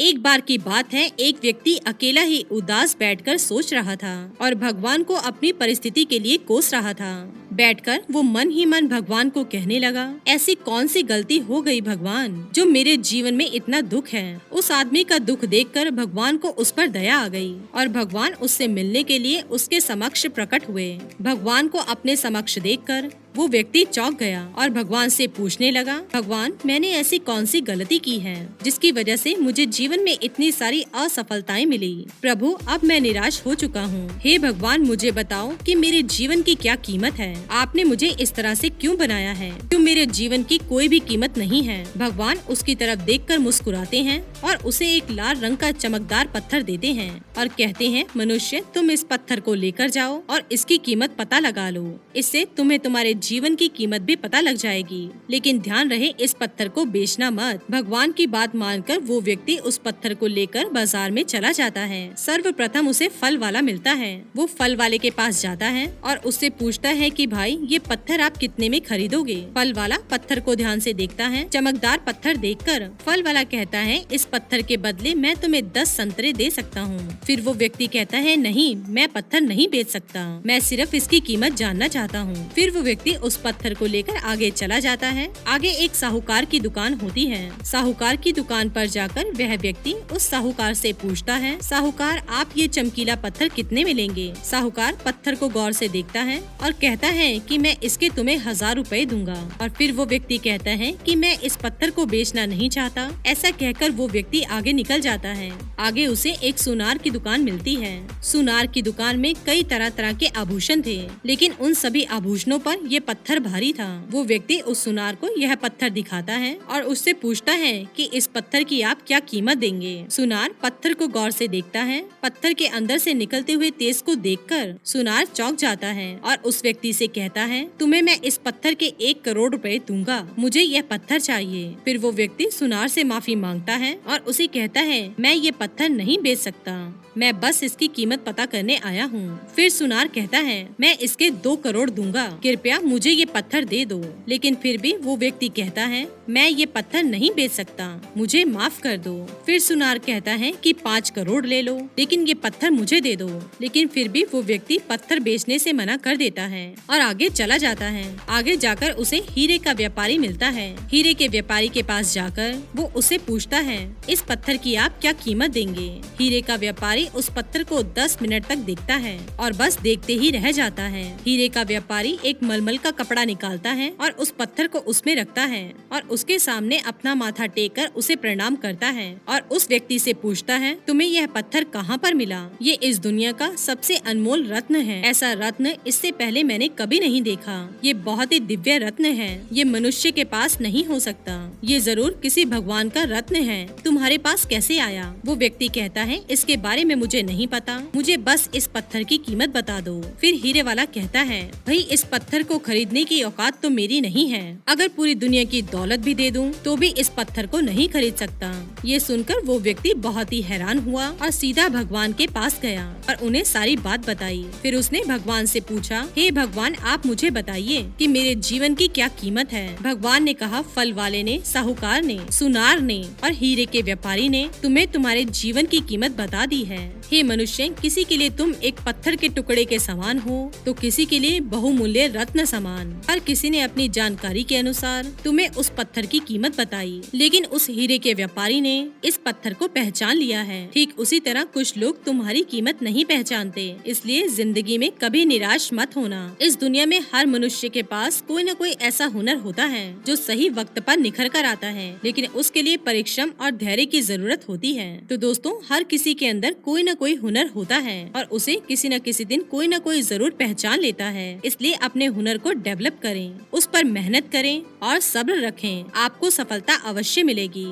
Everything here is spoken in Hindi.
एक बार की बात है, एक व्यक्ति अकेला ही उदास बैठकर सोच रहा था और भगवान को अपनी परिस्थिति के लिए कोस रहा था। बैठकर वो मन ही मन भगवान को कहने लगा, ऐसी कौन सी गलती हो गई भगवान, जो मेरे जीवन में इतना दुख है। उस आदमी का दुख देखकर भगवान को उस पर दया आ गई और भगवान उससे मिलने के लिए उसके समक्ष प्रकट हुए। भगवान को अपने समक्ष देखकर वो व्यक्ति चौंक गया और भगवान से पूछने लगा, भगवान, मैंने ऐसी कौन सी गलती की है जिसकी वजह से मुझे जीवन में इतनी सारी असफलताएं मिली। प्रभु, अब मैं निराश हो चुका हूँ। हे भगवान, मुझे बताओ कि मेरे जीवन की क्या कीमत है। आपने मुझे इस तरह से क्यों बनाया है? क्यों मेरे जीवन की कोई भी कीमत नहीं है? भगवान उसकी तरफ देखकर मुस्कुराते हैं और उसे एक लाल रंग का चमकदार पत्थर देते हैं और कहते हैं, मनुष्य, तुम इस पत्थर को लेकर जाओ और इसकी कीमत पता लगा लो। इससे तुम्हें तुम्हारे जीवन की कीमत भी पता लग जाएगी। लेकिन ध्यान रहे, इस पत्थर को बेचना मत। भगवान की बात मानकर वो व्यक्ति उस पत्थर को लेकर बाजार में चला जाता है। सर्वप्रथम उसे फल वाला मिलता है। वो फल वाले के पास जाता है और उससे पूछता है कि भाई, ये पत्थर आप कितने में खरीदोगे? फल वाला पत्थर को ध्यान से देखता है। चमकदार पत्थर देखकर फल वाला कहता है, इस पत्थर के बदले मैं तुम्हें 10 संतरे दे सकता हूँ। फिर वो व्यक्ति कहता है, नहीं, मैं पत्थर नहीं बेच सकता, मैं सिर्फ इसकी कीमत जानना चाहता हूँ। फिर वो व्यक्ति उस पत्थर को लेकर आगे चला जाता है। आगे एक साहूकार की दुकान होती है। साहूकार की दुकान पर जाकर वह व्यक्ति उस साहूकार से पूछता है, साहूकार, आप ये चमकीला पत्थर कितने में लेंगे? साहूकार पत्थर को गौर से देखता है और कहता है कि मैं इसके तुम्हें 1000 रुपए दूंगा। और फिर वो व्यक्ति कहता है कि मैं इस पत्थर को बेचना नहीं चाहता। ऐसा कहकर वो व्यक्ति आगे निकल जाता है। आगे उसे एक सुनार की दुकान मिलती है। सुनार की दुकान में कई तरह तरह के आभूषण थे, लेकिन उन सभी आभूषणों पर ये पत्थर भारी था। वो व्यक्ति उस सुनार को यह पत्थर दिखाता है और उससे पूछता है कि इस पत्थर की आप क्या कीमत देंगे? सुनार पत्थर को गौर से देखता है। पत्थर के अंदर से निकलते हुए तेज को देखकर सुनार चौंक जाता है और उस व्यक्ति से कहता है, तुम्हें मैं इस पत्थर के 1 करोड़ रुपए दूंगा, मुझे यह पत्थर चाहिए। फिर वो व्यक्ति सुनार से माफी मांगता है और उसे कहता है, मैं ये पत्थर नहीं बेच सकता, मैं बस इसकी कीमत पता करने आया हूँ। फिर सुनार कहता है, मैं इसके 2 करोड़ दूंगा, कृपया मुझे ये पत्थर दे दो। लेकिन फिर भी वो व्यक्ति कहता है, मैं ये पत्थर नहीं बेच सकता, मुझे माफ कर दो। फिर सुनार कहता है कि 5 करोड़ ले लो, लेकिन ये पत्थर मुझे दे दो। लेकिन फिर भी वो व्यक्ति पत्थर बेचने से मना कर देता है और आगे चला जाता है। आगे जाकर उसे हीरे का व्यापारी मिलता है। हीरे के व्यापारी के पास जाकर वो उसे पूछता है, इस पत्थर की आप क्या कीमत देंगे? हीरे का व्यापारी उस पत्थर को 10 मिनट तक देखता है और बस देखते ही रह जाता है। हीरे का व्यापारी एक मलमल का कपड़ा निकालता है और उस पत्थर को उसमें रखता है और उसके सामने अपना माथा टेक कर उसे प्रणाम करता है और उस व्यक्ति से पूछता है, तुम्हें यह पत्थर कहाँ पर मिला? ये इस दुनिया का सबसे अनमोल रत्न है। ऐसा रत्न इससे पहले मैंने कभी नहीं देखा। ये बहुत ही दिव्य रत्न है। ये मनुष्य के पास नहीं हो सकता। ये जरूर किसी भगवान का रत्न है। तुम्हारे पास कैसे आया? वो व्यक्ति कहता है, इसके बारे में मुझे नहीं पता, मुझे बस इस पत्थर की कीमत बता दो। फिर हीरे वाला कहता है, भाई, इस पत्थर को खरीदने की औकात तो मेरी नहीं है। अगर पूरी दुनिया की दौलत भी दे दूं, तो भी इस पत्थर को नहीं खरीद सकता। ये सुनकर वो व्यक्ति बहुत ही हैरान हुआ और सीधा भगवान के पास गया और उन्हें सारी बात बताई। फिर उसने भगवान से पूछा, हे भगवान, आप मुझे बताइए कि मेरे जीवन की क्या कीमत है? भगवान ने कहा, फल वाले ने, साहूकार ने, सुनार ने और हीरे के व्यापारी ने तुम्हें तुम्हारे जीवन की कीमत बता दी है। हे मनुष्य, किसी के लिए तुम एक पत्थर के टुकड़े के समान हो, तो किसी के लिए बहुमूल्य रत्न समान। हर किसी ने अपनी जानकारी के अनुसार तुम्हें उस पत्थर की कीमत बताई, लेकिन उस हीरे के व्यापारी ने इस पत्थर को पहचान लिया है। ठीक उसी तरह कुछ लोग तुम्हारी कीमत नहीं पहचानते, इसलिए जिंदगी में कभी निराश मत होना। इस दुनिया में हर मनुष्य के पास कोई न कोई ऐसा हुनर होता है जो सही वक्त पर निखर कर आता है, लेकिन उसके लिए परिश्रम और धैर्य की जरूरत होती है। तो दोस्तों, हर किसी के अंदर कोई न कोई हुनर होता है और उसे किसी न किसी दिन कोई न कोई जरूर पहचान लेता है। इसलिए अपने हुनर को डेवलप करें, उस पर मेहनत करें और सब्र रखें। आपको सफलता अवश्य मिलेगी।